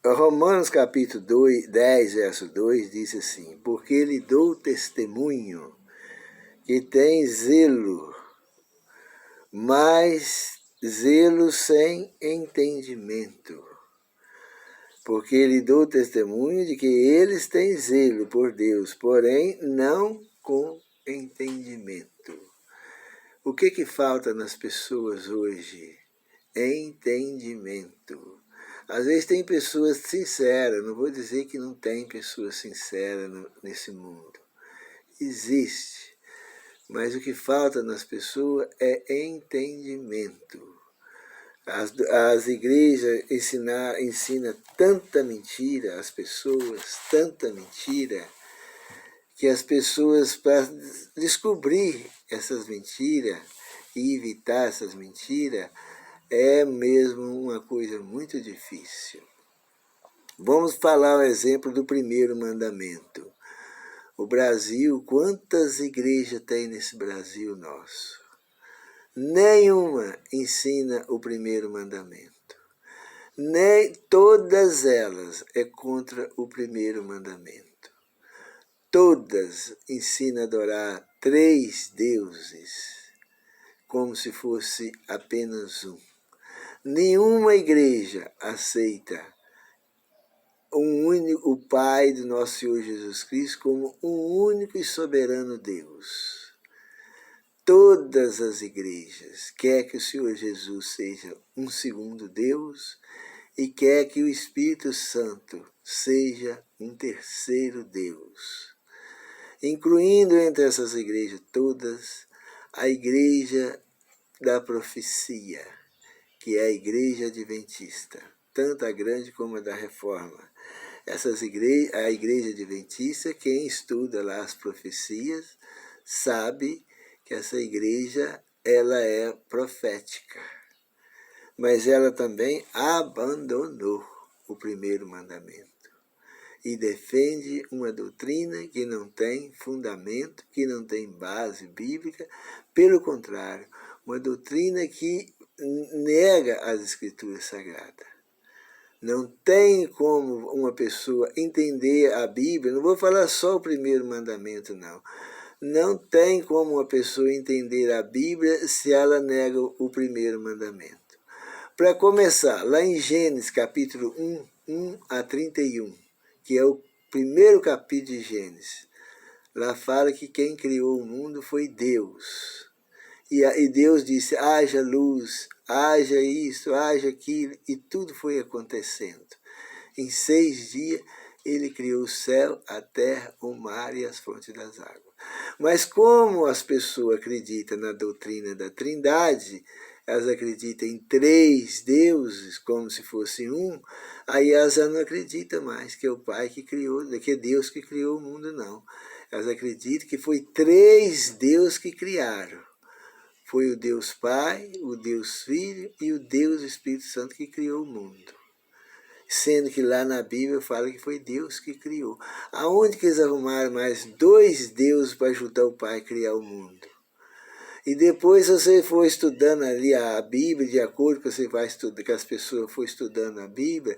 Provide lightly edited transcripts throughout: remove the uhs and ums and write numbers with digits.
Romanos capítulo 10, verso 2, diz assim: porque lhe dou testemunho que tem zelo, mas zelo sem entendimento. Porque lhe dou testemunho de que eles têm zelo por Deus, porém não com entendimento. O que falta nas pessoas hoje? Entendimento. Às vezes tem pessoas sinceras, não vou dizer que não tem pessoas sinceras nesse mundo. Existe. Mas o que falta nas pessoas é entendimento. As igrejas ensinam tanta mentira às pessoas, tanta mentira, que as pessoas, para descobrir essas mentiras e evitar essas mentiras, é mesmo uma coisa muito difícil. Vamos falar o exemplo do primeiro mandamento. O Brasil, quantas igrejas tem nesse Brasil nosso? Nenhuma ensina o primeiro mandamento. Nem todas elas é contra o primeiro mandamento. Todas ensinam a adorar 3 deuses, como se fosse apenas um. Nenhuma igreja aceita o Pai do nosso Senhor Jesus Cristo como um único e soberano Deus. Todas as igrejas quer que o Senhor Jesus seja um segundo Deus e quer que o Espírito Santo seja um terceiro Deus. Incluindo entre essas igrejas todas, a igreja da profecia, que é a igreja adventista, tanto a grande como a da reforma. A igreja adventista, quem estuda lá as profecias, sabe que essa igreja ela é profética, mas ela também abandonou o primeiro mandamento e defende uma doutrina que não tem fundamento, que não tem base bíblica, pelo contrário, uma doutrina que nega as escrituras sagradas. Não tem como uma pessoa entender a Bíblia, não vou falar só o primeiro mandamento, não. Não tem como uma pessoa entender a Bíblia se ela nega o primeiro mandamento. Para começar, lá em Gênesis capítulo 1 a 31, que é o primeiro capítulo de Gênesis, lá fala que quem criou o mundo foi Deus. E Deus disse, haja luz, haja isso, haja aquilo, e tudo foi acontecendo. Em 6 dias, ele criou o céu, a terra, o mar e as fontes das águas. Mas como as pessoas acreditam na doutrina da Trindade, elas acreditam em 3 deuses, como se fosse um, aí elas já não acreditam mais que é o Pai que criou, que é Deus que criou o mundo, não. Elas acreditam que foi 3 deuses que criaram. Foi o Deus Pai, o Deus Filho e o Deus Espírito Santo que criou o mundo. Sendo que lá na Bíblia fala que foi Deus que criou. Aonde que eles arrumaram mais 2 deuses para ajudar o Pai a criar o mundo? E depois você for estudando ali a Bíblia, de acordo com você vai estudar, que as pessoas for estudando a Bíblia,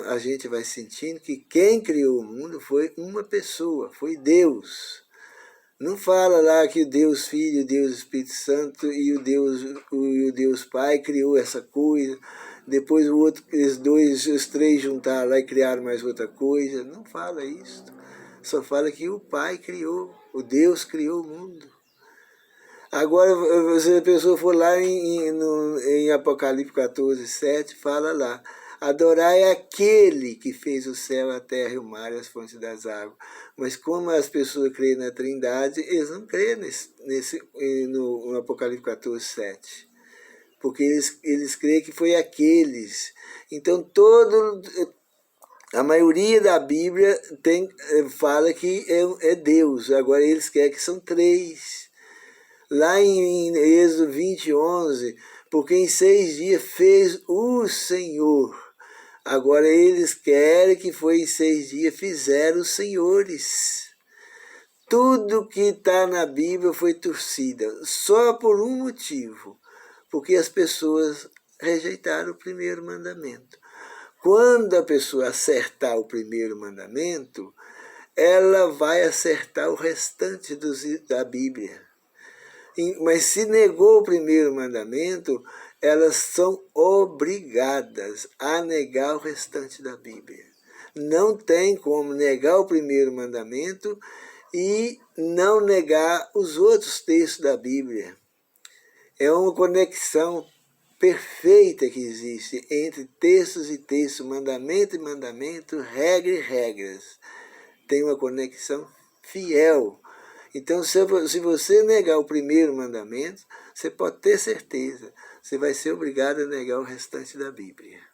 a gente vai sentindo que quem criou o mundo foi uma pessoa, foi Deus. Não fala lá que o Deus Filho, o Deus Espírito Santo e o Deus Pai criou essa coisa. Depois os 3 juntaram lá e criaram mais outra coisa. Não fala isso. Só fala que o Pai criou, o Deus criou o mundo. Agora, se a pessoa for lá em Apocalipse 14, 7, fala lá, adorai aquele que fez o céu, a terra e o mar e as fontes das águas. Mas como as pessoas creem na Trindade, eles não creem no Apocalipse 14, 7. Porque eles creem que foi aqueles. Então, a maioria da Bíblia fala que é Deus. Agora, eles querem que são 3. Lá em Êxodo 20, 11, porque em 6 dias fez o Senhor. Agora eles querem que foi em 6 dias fizeram os senhores. Tudo que está na Bíblia foi torcida, só por um motivo, porque as pessoas rejeitar o primeiro mandamento. Quando a pessoa acertar o primeiro mandamento, ela vai acertar o restante da Bíblia. Mas se negou o primeiro mandamento, elas são obrigadas a negar o restante da Bíblia. Não tem como negar o primeiro mandamento e não negar os outros textos da Bíblia. É uma conexão perfeita que existe entre textos e textos, mandamento e mandamento, regra e regras. Tem uma conexão fiel. Então, se você negar o primeiro mandamento, você pode ter certeza, você vai ser obrigado a negar o restante da Bíblia.